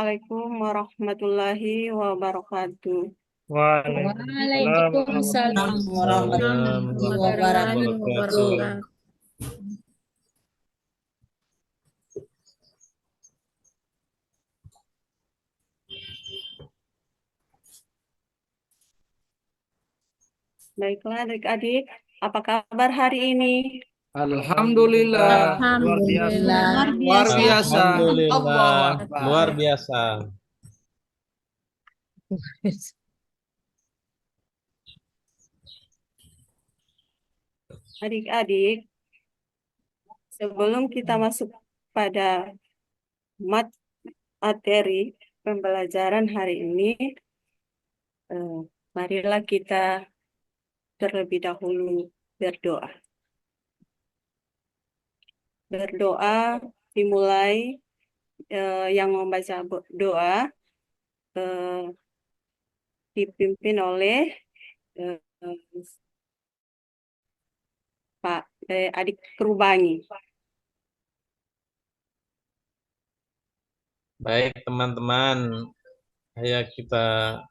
Assalamualaikum warahmatullahi wabarakatuh. Waalaikumsalam warahmatullahi wabarakatuh. Baiklah adik-adik, apa kabar hari ini? Alhamdulillah. Alhamdulillah. Luar biasa. Alhamdulillah. Allahu Akbar. Luar biasa. Adik-adik, sebelum kita masuk pada materi pembelajaran hari ini, marilah kita terlebih dahulu berdoa. Berdoa dimulai yang membaca doa dipimpin oleh Pak Adik Kerubangi. Baik teman-teman, ayo kita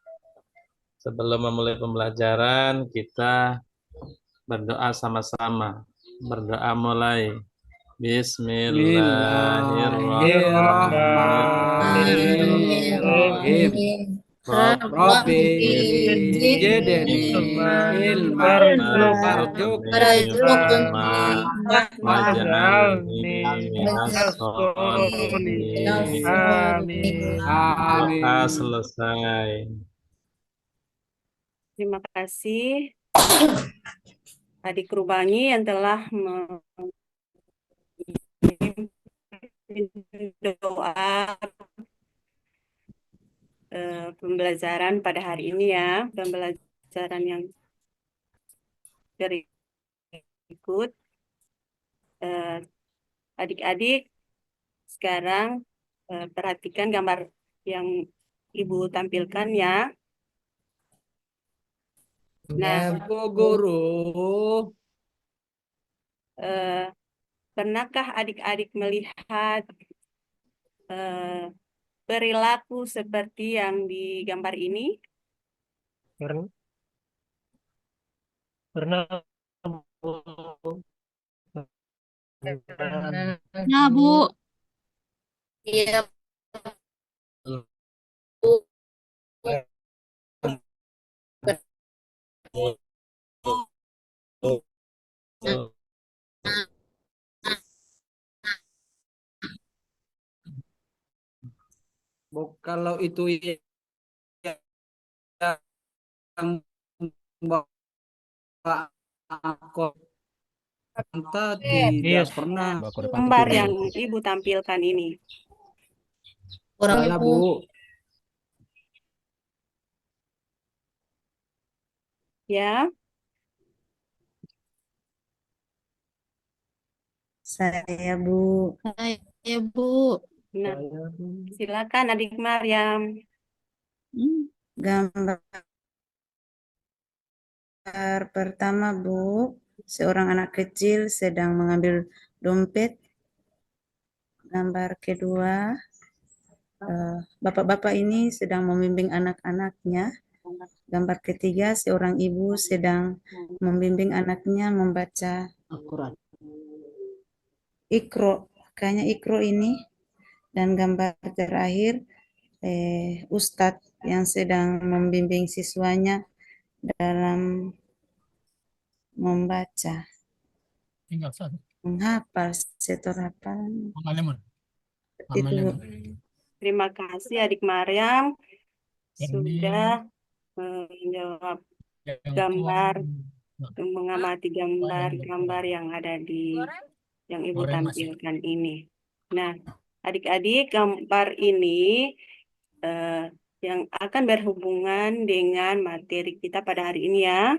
sebelum memulai pembelajaran kita berdoa sama-sama. Berdoa mulai. Bismillahirrahmanirrahim. Rabbi zidni ilman warzuqni waj'alni minas sholihin. Amin. Selesai. Terima kasih Adik Kerubangi yang telah doa pembelajaran pada hari ini ya, pembelajaran yang berikut. Adik-adik sekarang perhatikan gambar yang Ibu tampilkan ya. Nah, Guru. Pernahkah adik-adik melihat perilaku seperti yang di gambar ini? Pernah. Nah, Bu. Iya. Kalau itu yang aku tidak pernah Gambar yang Ibu tampilkan ini. Salah, Bu. Ya, Saya, Bu. Saya, Bu. nah, silakan Adik Maryam. Gambar pertama, Bu, seorang anak kecil sedang mengambil dompet. Gambar kedua, bapak-bapak ini sedang membimbing anak-anaknya. Gambar ketiga, seorang ibu sedang membimbing anaknya membaca Iqro, kayaknya Iqro ini. Dan gambar terakhir, Ustadz yang sedang membimbing siswanya dalam membaca, menghafal, setor hafalan. Itu. Terima kasih Adik Maryam sudah menjawab gambar, mengamati gambar-gambar yang ada di yang Ibu tampilkan ini. Nah, adik-adik, gambar ini yang akan berhubungan dengan materi kita pada hari ini ya.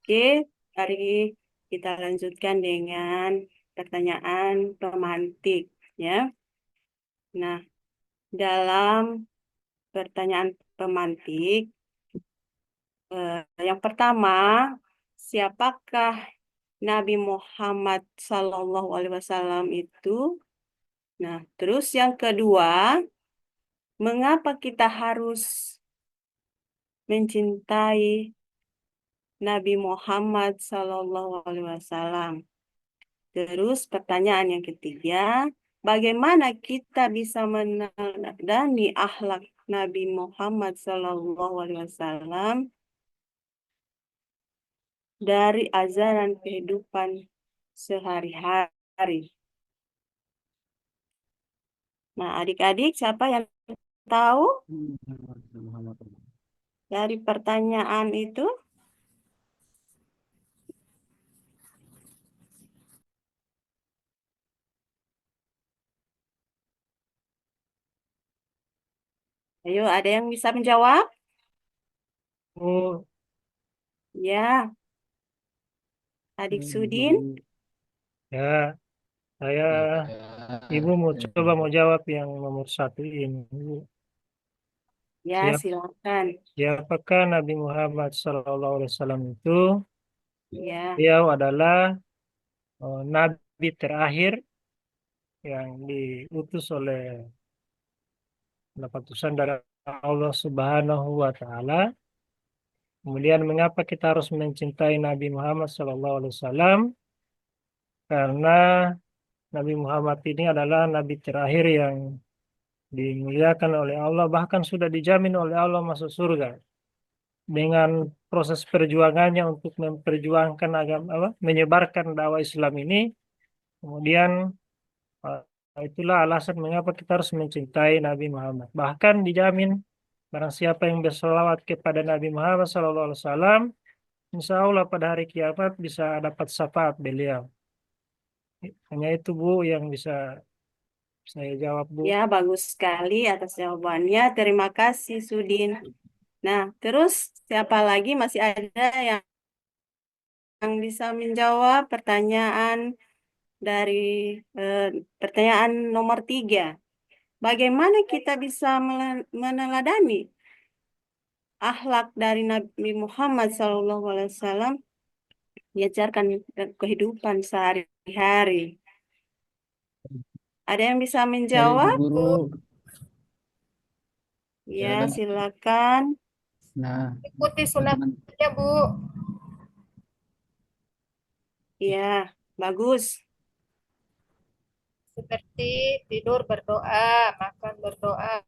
Oke, hari kita lanjutkan dengan pertanyaan pemantik ya. Nah, dalam pertanyaan pemantik yang pertama, siapakah Nabi Muhammad SAW itu? Nah, terus yang kedua, mengapa kita harus mencintai Nabi Muhammad SAW? Terus pertanyaan yang ketiga, bagaimana kita bisa meneladani akhlak Nabi Muhammad SAW dari ajaran kehidupan sehari-hari? Nah, adik-adik, siapa yang tahu dari pertanyaan itu? Ayo, ada yang bisa menjawab? Oh, Ya, adik Sudin. ya, saya Ibu mau coba mau jawab yang nomor 1 ini. Ibu. Ya, Siap. silakan. Siapakah Nabi Muhammad SAW itu? Ya, Beliau adalah Nabi terakhir yang diutus oleh utusan dari Allah Subhanahu wa Ta'ala. Kemudian mengapa kita harus mencintai Nabi Muhammad SAW? Karena Nabi Muhammad ini adalah Nabi terakhir yang dimuliakan oleh Allah, bahkan sudah dijamin oleh Allah masuk surga dengan proses perjuangannya untuk memperjuangkan agama, menyebarkan dakwah Islam ini. Kemudian itulah alasan mengapa kita harus mencintai Nabi Muhammad. Bahkan dijamin barang siapa yang berselawat kepada Nabi Muhammad SAW, insya Allah pada hari kiamat bisa dapat syafaat beliau. Hanya itu Bu yang bisa saya jawab Bu. ya, bagus sekali atas jawabannya. Terima kasih, Sudin. Nah, terus siapa lagi masih ada yang bisa menjawab pertanyaan dari pertanyaan nomor 3? Bagaimana kita bisa meneladani akhlak dari Nabi Muhammad SAW diajarkan kehidupan sehari-hari? Ada yang bisa menjawab? Guru. Ya, silakan. Nah, Ikuti sunnahnya, Bu. Ya, bagus. Seperti tidur berdoa, makan berdoa,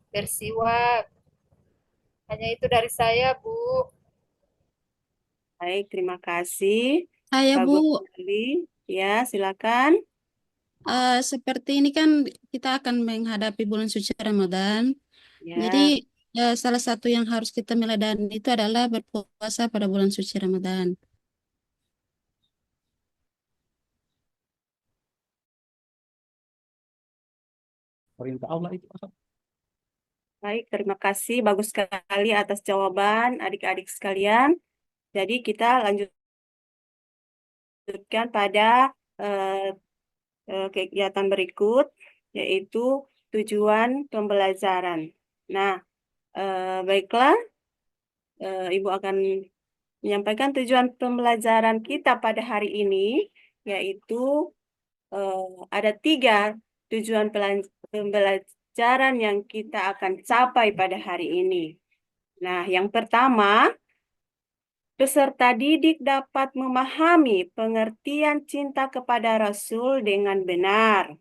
bersiwak. Hanya itu dari saya, Bu. Baik, terima kasih. Saya, Bagus Bu. sekali. Ya, silakan. Seperti ini kan kita akan menghadapi bulan suci Ramadan. Ya, Jadi salah satu yang harus kita meladani itu adalah berpuasa pada bulan suci Ramadan. perintah Allah itu apa? baik, terima kasih. Bagus sekali atas jawaban adik-adik sekalian. Jadi kita lanjutkan pada kegiatan berikut, yaitu tujuan pembelajaran. Nah, baiklah, Ibu akan menyampaikan tujuan pembelajaran kita pada hari ini, yaitu ada 3 tujuan pembelajaran yang kita akan capai pada hari ini. Nah, yang pertama, peserta didik dapat memahami pengertian cinta kepada Rasul dengan benar.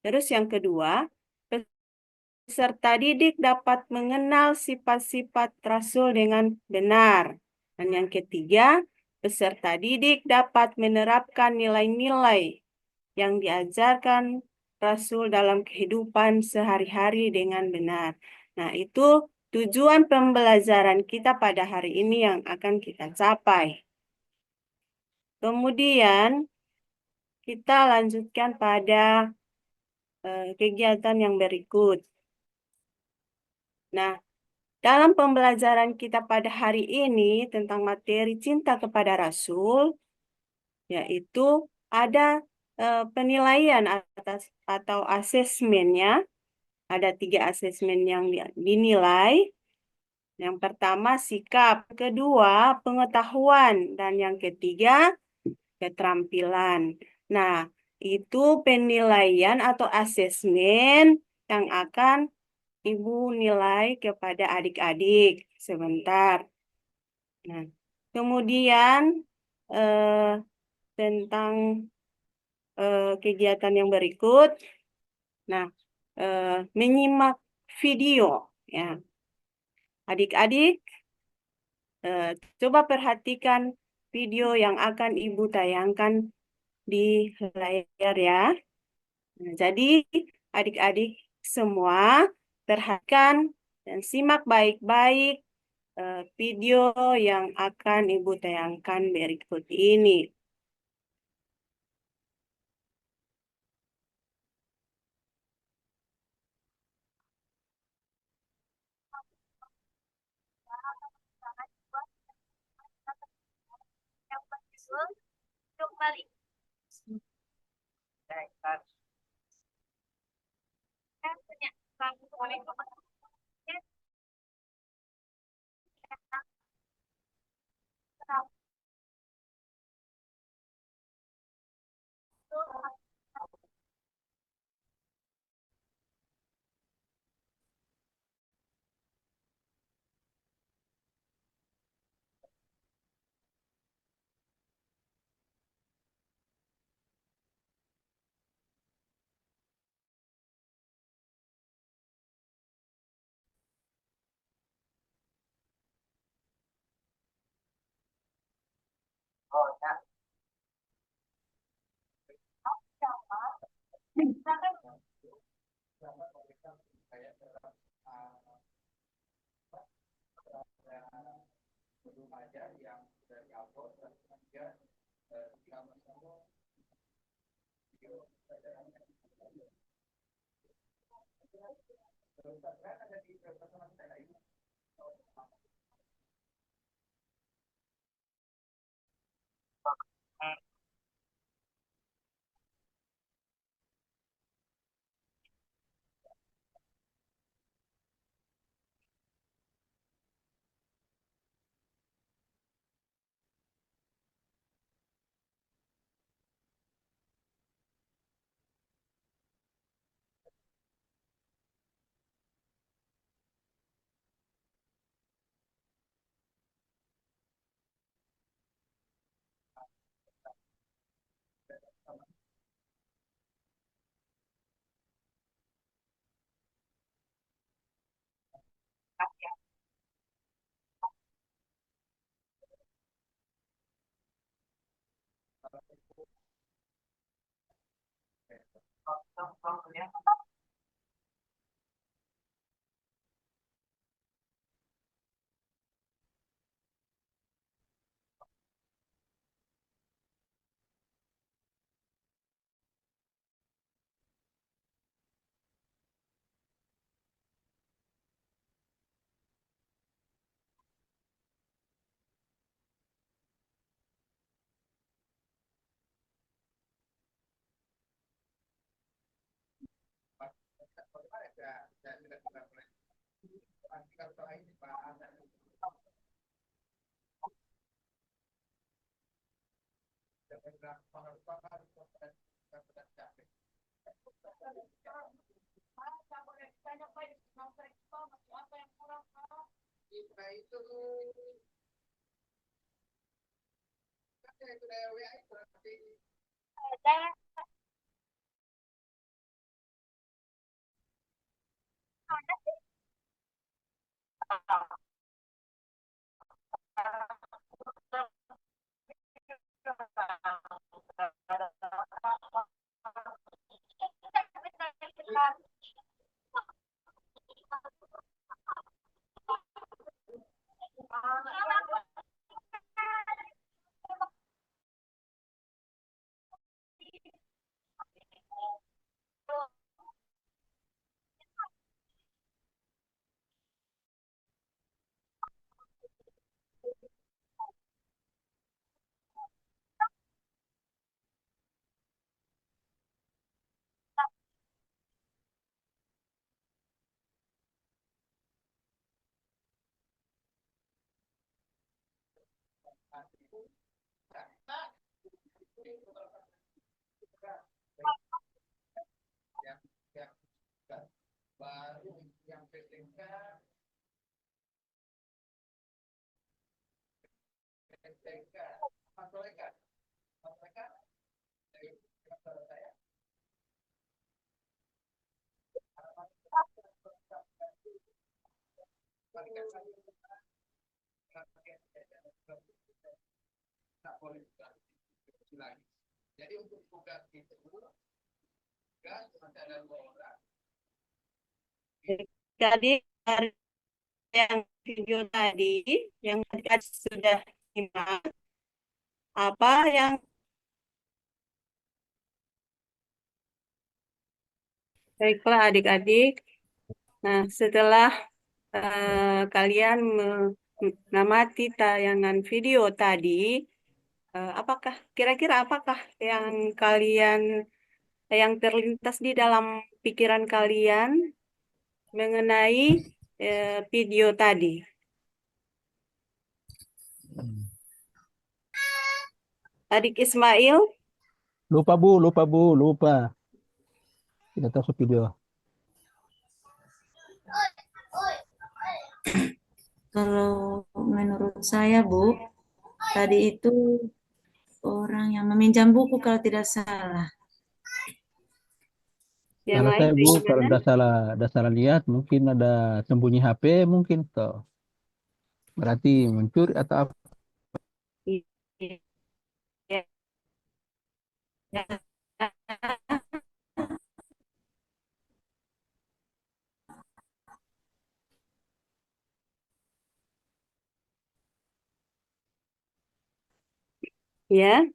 Terus yang kedua, peserta didik dapat mengenal sifat-sifat Rasul dengan benar. Dan yang ketiga, peserta didik dapat menerapkan nilai-nilai yang diajarkan Rasul dalam kehidupan sehari-hari dengan benar. Nah, itu tujuan pembelajaran kita pada hari ini yang akan kita capai. Kemudian, kita lanjutkan pada kegiatan yang berikut. Nah, dalam pembelajaran kita pada hari ini tentang materi cinta kepada Rasul, yaitu ada penilaian atau asesmennya. Ada 3 asesmen yang dinilai. Yang pertama sikap, kedua pengetahuan, dan yang ketiga keterampilan. Nah, itu penilaian atau asesmen yang akan Ibu nilai kepada adik-adik sebentar. Nah, kemudian tentang kegiatan yang berikut. Nah, menyimak video ya. Adik-adik, coba perhatikan video yang akan Ibu tayangkan di layar ya. Nah, jadi adik-adik semua perhatikan dan simak baik-baik video yang akan Ibu tayangkan berikut ini. Jadi dari yang video tadi, yang tadi sudah simak, apa yang baiklah adik-adik. Nah, setelah kalian mengamati tayangan video tadi, apakah kira-kira apakah yang yang terlintas di dalam pikiran kalian mengenai video tadi? Adik Ismail, Lupa Bu, lupa Bu, lupa. Tidak tahu video. Kalau menurut saya, Bu, tadi itu orang yang meminjam buku kalau tidak salah. yang Kalau lain saya Bu, kalau gimana? udah salah lihat, mungkin ada sembunyi HP, mungkin toh. Berarti mencuri atau apa? Iya. Ya,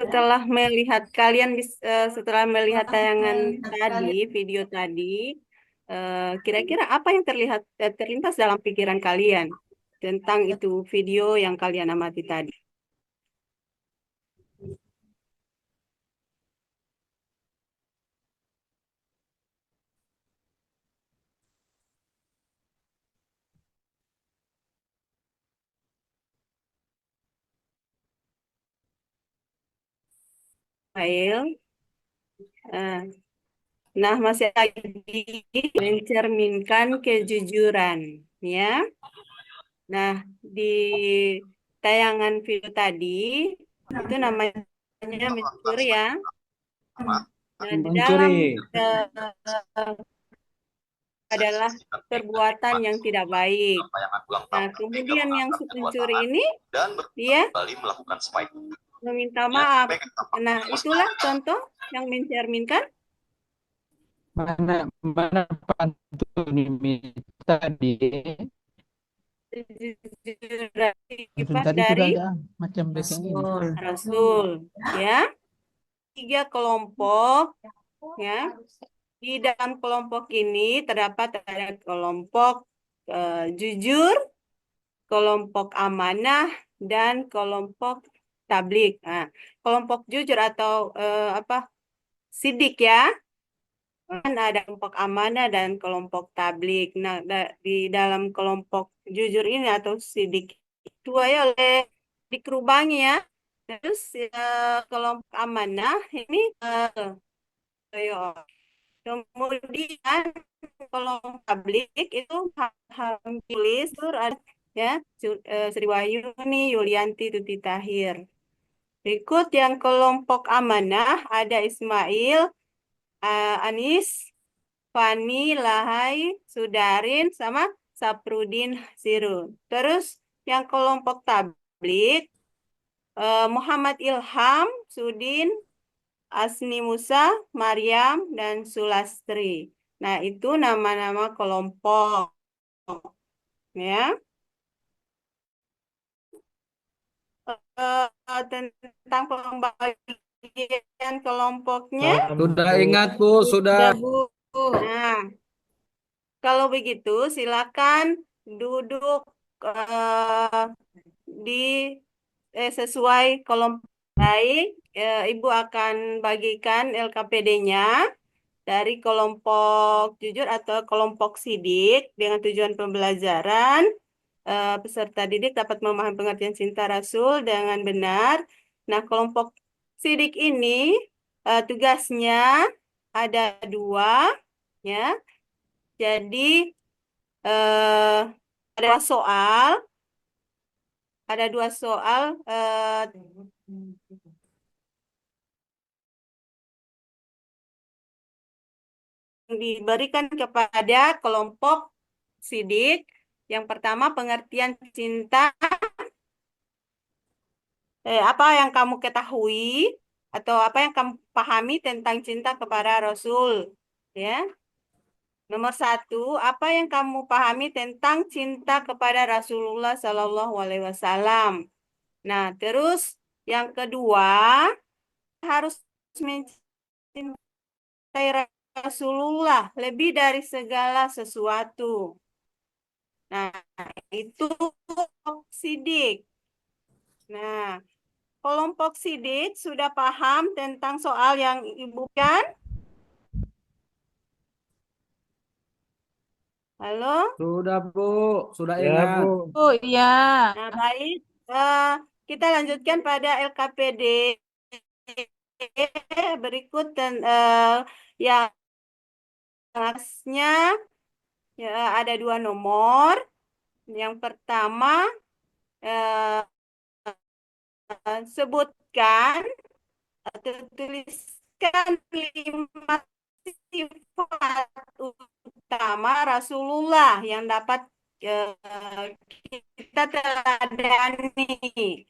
setelah melihat setelah melihat tayangan tadi, video tadi, kira-kira apa yang terlintas dalam pikiran kalian tentang itu video yang kalian amati tadi? Baik. Nah, masih lagi mencerminkan kejujuran, ya. Nah, di tayangan video tadi itu namanya mencuri ya. Nah, di dalam adalah perbuatan yang tidak baik. Nah, kemudian yang pencuri ini dia meminta maaf. Nah, itulah contoh yang mencerminkan Mana pantun ini tadi? kejujuran Pantun sifat tadi sudah dari ada macam yang ini. Rasul. Rasul, ya. 3 kelompok, ya. Di dalam kelompok ini terdapat ada kelompok jujur, kelompok amanah, dan kelompok tablik. Nah, kelompok jujur atau sidik ya, kan ada kelompok amanah dan kelompok tablik. Nah, di dalam kelompok jujur ini atau sidik itu ya oleh dikerubangi ya. Terus kelompok amanah ini ayo. Kemudian kelompok tablik itu tulis ada ya Sri Wahyuni, Yulianti, Tuti Tahir. Berikut yang kelompok amanah ada Ismail, Anis, Fani, Lahai, Sudarin, sama Saprudin Sirun. Terus yang kelompok tablik Muhammad Ilham, Sudin, Asni Musa, Maryam, dan Sulastri. Nah, itu nama-nama kelompok. Ya. Tentang pembagian kelompoknya, Sudah ingat, Bu, sudah. Bu. nah, kalau begitu silakan duduk di sesuai kelompok. Baik, Ibu akan bagikan LKPD-nya dari kelompok jujur atau kelompok sidik dengan tujuan pembelajaran. Peserta didik dapat memahami pengertian cinta Rasul dengan benar. Nah, kelompok sidik ini tugasnya ada 2, ya. Jadi ada soal, ada 2 soal. diberikan kepada kelompok sidik. Yang pertama, pengertian cinta. Apa yang kamu ketahui atau apa yang kamu pahami tentang cinta kepada Rasul? Ya. Nomor 1, apa yang kamu pahami tentang cinta kepada Rasulullah Sallallahu Alaihi Wasallam? Nah, terus yang kedua, harus mencintai Rasulullah lebih dari segala sesuatu. Nah, itu sidik. Nah, kelompok sidik sudah paham tentang soal yang Ibu kan? Halo? Sudah, Bu. Sudah Ya, ingat. Bu. Oh iya. Nah, baik. Kita lanjutkan pada LKPD berikut dan yang atasnya ya, ada 2 nomor. Yang pertama, sebutkan atau tuliskan 5 sifat utama Rasulullah yang dapat kita teladani.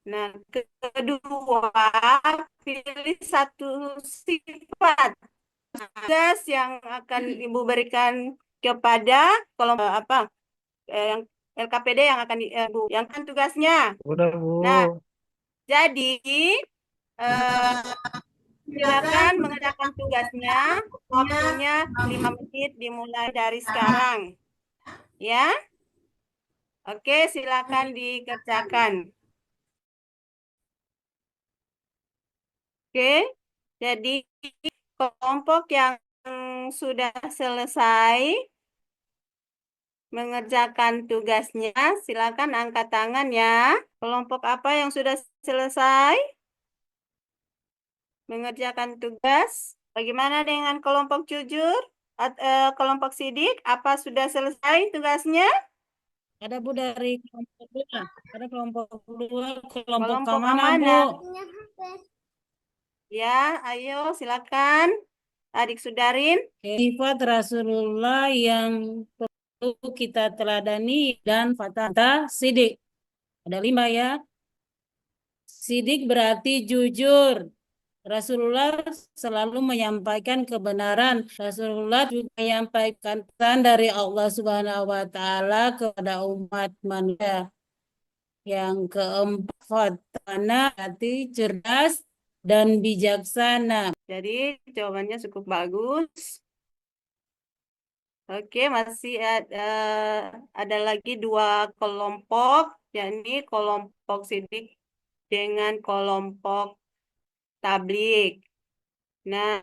Nah, kedua, pilih 1 sifat tugas yang akan Ibu berikan kepada kelompok yang LKPD yang akan Ibu yang kan tugasnya. Udah, Bu. Nah, jadi silakan mengerjakan tugasnya. Waktunya 5 menit dimulai dari sekarang. Ya. Oke, silakan dikerjakan. Oke. Jadi kelompok yang sudah selesai mengerjakan tugasnya, silakan angkat tangan ya. Kelompok apa yang sudah selesai mengerjakan tugas? Bagaimana dengan kelompok jujur? Kelompok sidik, apa sudah selesai tugasnya? Ada Bu dari kelompok 2. Ada kelompok 2, kelompok Kelompok mana mana? Bu? Ya, ayo silakan. Adik Sudarin. Sifat Rasulullah yang perlu kita teladani dan fatah sidik. Ada 5 ya. Sidik berarti jujur. Rasulullah selalu menyampaikan kebenaran. Rasulullah juga menyampaikan pesan dari Allah Subhanahu wa taala kepada umat manusia. Yang keempat, berarti cerdas dan bijaksana. Jadi jawabannya cukup bagus. Oke, masih ada lagi 2 kelompok, yakni kelompok sidik dengan kelompok tablik. Nah,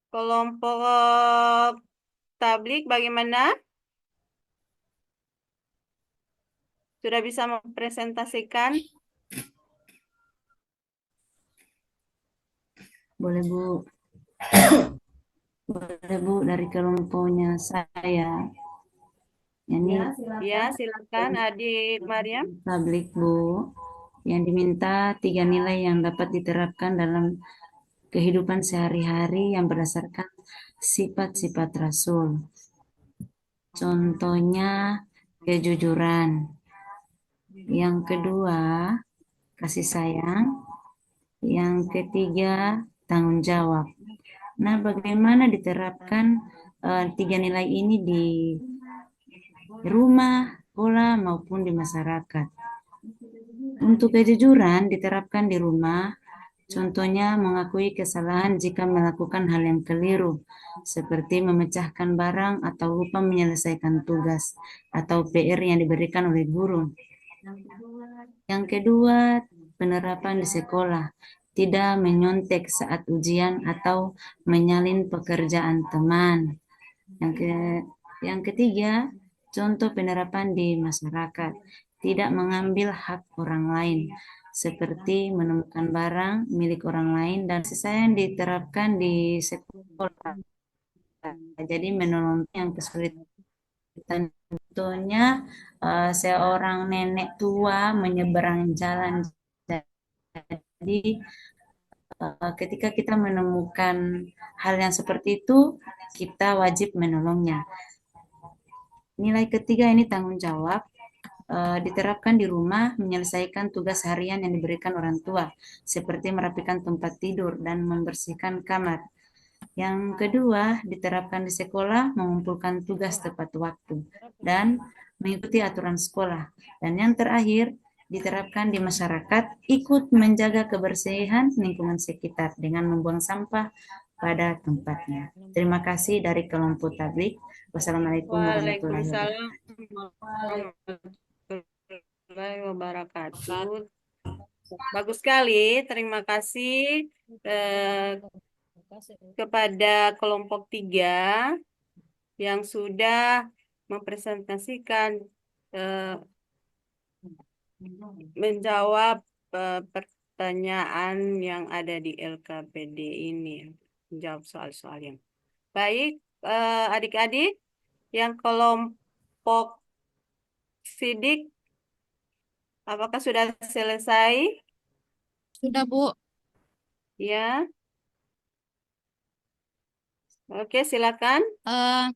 kelompok tablik bagaimana? Sudah bisa mempresentasikan? Boleh, Bu. Boleh, Bu, dari kelompoknya saya. Ini Ya, silakan Adik Mariam. tablik, Bu. Yang diminta 3 nilai yang dapat diterapkan dalam kehidupan sehari-hari yang berdasarkan sifat-sifat Rasul. Contohnya kejujuran. Yang kedua, kasih sayang. Yang ketiga, tanggung jawab. Nah, bagaimana diterapkan 3 nilai ini di rumah, sekolah, maupun di masyarakat? Untuk kejujuran diterapkan di rumah, contohnya mengakui kesalahan jika melakukan hal yang keliru, seperti memecahkan barang atau lupa menyelesaikan tugas atau PR yang diberikan oleh guru. Yang kedua, penerapan di sekolah, tidak menyontek saat ujian atau menyalin pekerjaan teman. Yang ketiga, contoh penerapan di masyarakat, tidak mengambil hak orang lain, seperti menemukan barang milik orang lain dan sisa yang diterapkan di sekolah. Jadi menolong yang kesulitan. Contohnya seorang nenek tua menyeberang jalan. Jadi ketika kita menemukan hal yang seperti itu, kita wajib menolongnya. Nilai ketiga ini tanggung jawab. Diterapkan di rumah, menyelesaikan tugas harian yang diberikan orang tua, seperti merapikan tempat tidur dan membersihkan kamar. Yang kedua, diterapkan di sekolah, mengumpulkan tugas tepat waktu dan mengikuti aturan sekolah. Dan yang terakhir, diterapkan di masyarakat, ikut menjaga kebersihan lingkungan sekitar dengan membuang sampah pada tempatnya. Terima kasih dari kelompok tablik. Wassalamualaikum warahmatullahi wabarakatuh. Waalaikumsalam warahmatullahi wabarakatuh. Bagus sekali, terima kasih kepada kelompok 3 yang sudah mempresentasikan menjawab pertanyaan yang ada di LKPD ini, menjawab soal-soal yang baik. Adik-adik yang kelompok sidik, apakah sudah selesai? Sudah, Bu. Ya. Oke, silakan.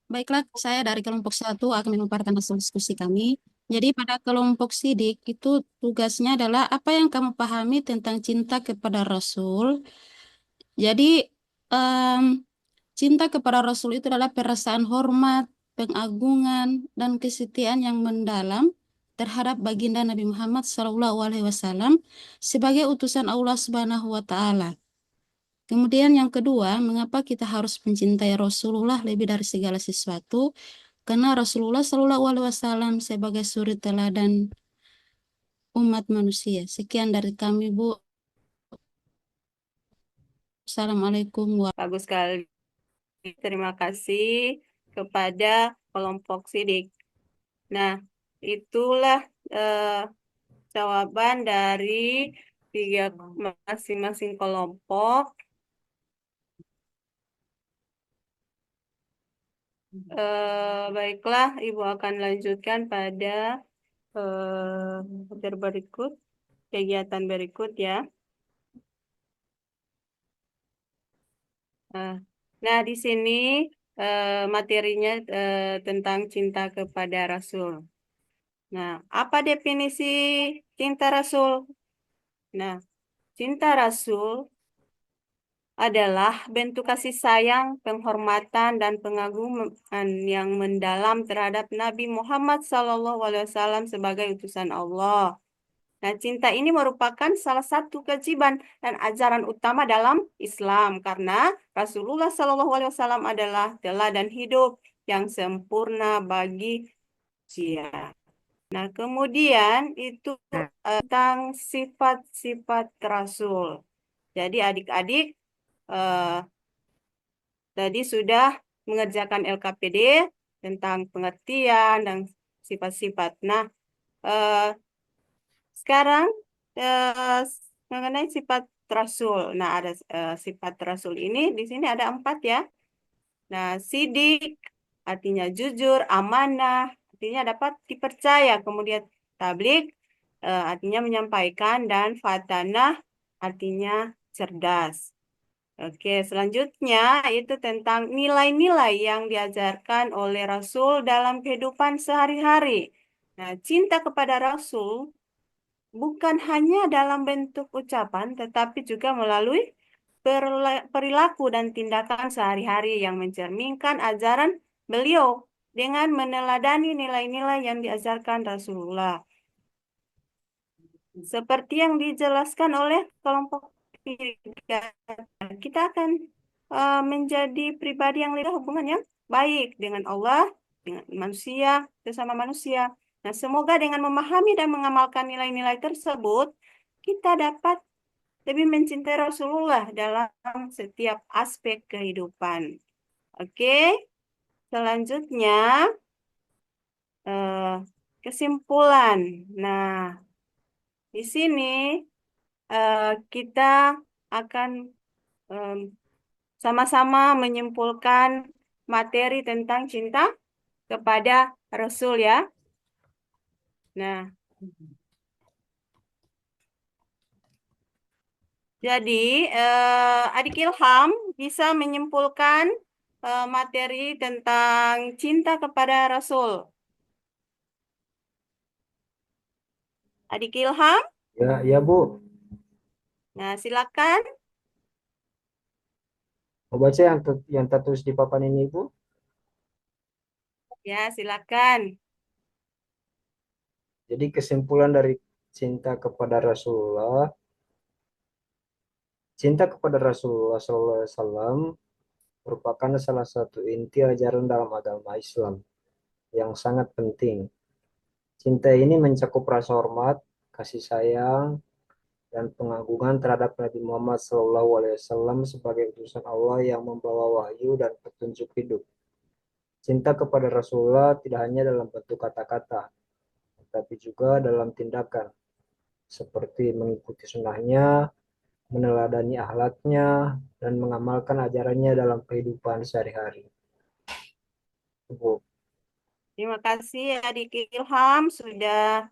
Baiklah, saya dari kelompok 1 akan memaparkan hasil diskusi kami. Jadi pada kelompok sidik itu tugasnya adalah apa yang kamu pahami tentang cinta kepada Rasul. Jadi cinta kepada Rasul itu adalah perasaan hormat, pengagungan, dan kesetiaan yang mendalam terhadap baginda Nabi Muhammad SAW sebagai utusan Allah Subhanahu wa Ta'ala. Kemudian yang kedua, mengapa kita harus mencintai Rasulullah lebih dari segala sesuatu? Karena Rasulullah SAW sebagai suri teladan umat manusia. Sekian dari kami, Bu. Assalamualaikum warahmatullahi wabarakatuh. Bagus sekali. Terima kasih kepada kelompok sidik. Nah, itulah jawaban dari 3 masing-masing kelompok. Baiklah, Ibu akan lanjutkan pada berikut, kegiatan berikut ya. Nah, di sini materinya tentang cinta kepada Rasul. Nah, apa definisi cinta Rasul? Nah, cinta Rasul adalah bentuk kasih sayang, penghormatan, dan pengagungan yang mendalam terhadap Nabi Muhammad SAW sebagai utusan Allah. Nah, cinta ini merupakan salah satu kewajiban dan ajaran utama dalam Islam karena Rasulullah SAW adalah teladan hidup yang sempurna bagi manusia. Nah, kemudian itu tentang sifat-sifat Rasul. Jadi adik-adik tadi sudah mengerjakan LKPD tentang pengertian dan sifat-sifat. Nah, sekarang mengenai sifat Rasul. Nah, ada sifat Rasul ini di sini ada 4 ya. Nah, sidik artinya jujur, amanah artinya dapat dipercaya. Kemudian tablik artinya menyampaikan, dan fatanah artinya cerdas. Oke, selanjutnya itu tentang nilai-nilai yang diajarkan oleh Rasul dalam kehidupan sehari-hari. Nah, cinta kepada Rasul bukan hanya dalam bentuk ucapan, tetapi juga melalui perilaku dan tindakan sehari-hari yang mencerminkan ajaran beliau dengan meneladani nilai-nilai yang diajarkan Rasulullah. Seperti yang dijelaskan oleh kelompok 3, kita akan menjadi pribadi yang lebih hubungan yang baik dengan Allah, dengan manusia, sesama manusia. Nah, semoga dengan memahami dan mengamalkan nilai-nilai tersebut, kita dapat lebih mencintai Rasulullah dalam setiap aspek kehidupan. Oke, selanjutnya kesimpulan. Nah, di sini kita akan sama-sama menyimpulkan materi tentang cinta kepada Rasul ya. Nah, Jadi, Adik Ilham bisa menyimpulkan materi tentang cinta kepada Rasul. Adik Ilham, Ya, Bu. nah silakan. Mau baca yang tertulis di papan ini, Bu? Ya, silakan. Jadi kesimpulan dari cinta kepada Rasulullah, cinta kepada Rasulullah SAW merupakan salah satu inti ajaran dalam agama Islam yang sangat penting. Cinta ini mencakup rasa hormat, kasih sayang, dan pengagungan terhadap Nabi Muhammad SAW sebagai utusan Allah yang membawa wahyu dan petunjuk hidup. Cinta kepada Rasulullah tidak hanya dalam bentuk kata-kata, tetapi juga dalam tindakan, seperti mengikuti sunnahnya, meneladani akhlaknya, dan mengamalkan ajarannya dalam kehidupan sehari-hari. Bu. Terima kasih Adik Ilham sudah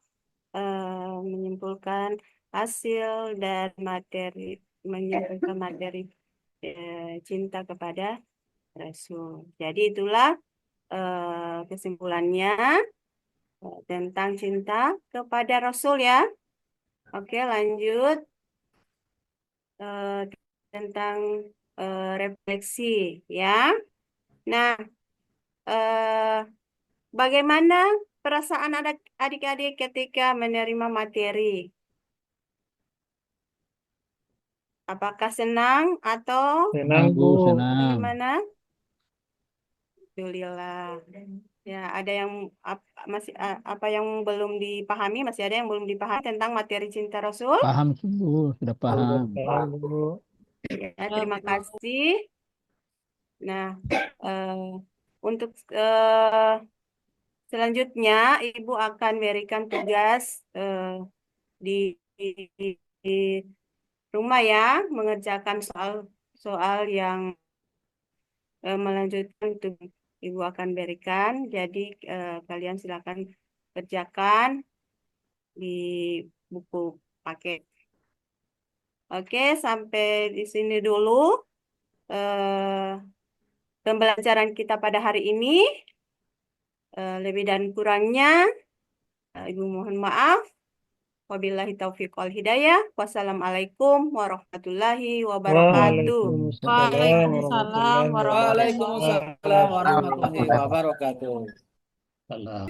menyimpulkan hasil dan menyimpulkan materi cinta kepada Rasul. Jadi itulah kesimpulannya tentang cinta kepada Rasul ya. Oke, lanjut tentang refleksi ya. Nah, bagaimana perasaan adik-adik ketika menerima materi? Apakah senang atau Senang, Bu, Bu. senang. bagaimana? Alhamdulillah. Ya, ada yang masih apa yang belum dipahami, masih ada yang belum dipahami tentang materi cinta Rasul? Paham, Bu, sudah paham. Senang, Bu. Ya, terima kasih. Nah, untuk selanjutnya Ibu akan berikan tugas di, di rumah ya, mengerjakan soal yang melanjutkan itu Ibu akan berikan. Jadi kalian silakan kerjakan di buku paket. Oke, sampai di sini dulu pembelajaran kita pada hari ini. Lebih dan kurangnya Ibu mohon maaf. Wabillahi taufiq wal hidayah. Wassalamualaikum warahmatullahi wabarakatuh. Waalaikumsalam warahmatullahi Waalaikumsalam wabarakatuh. warahmatullahi wabarakatuh. Salam.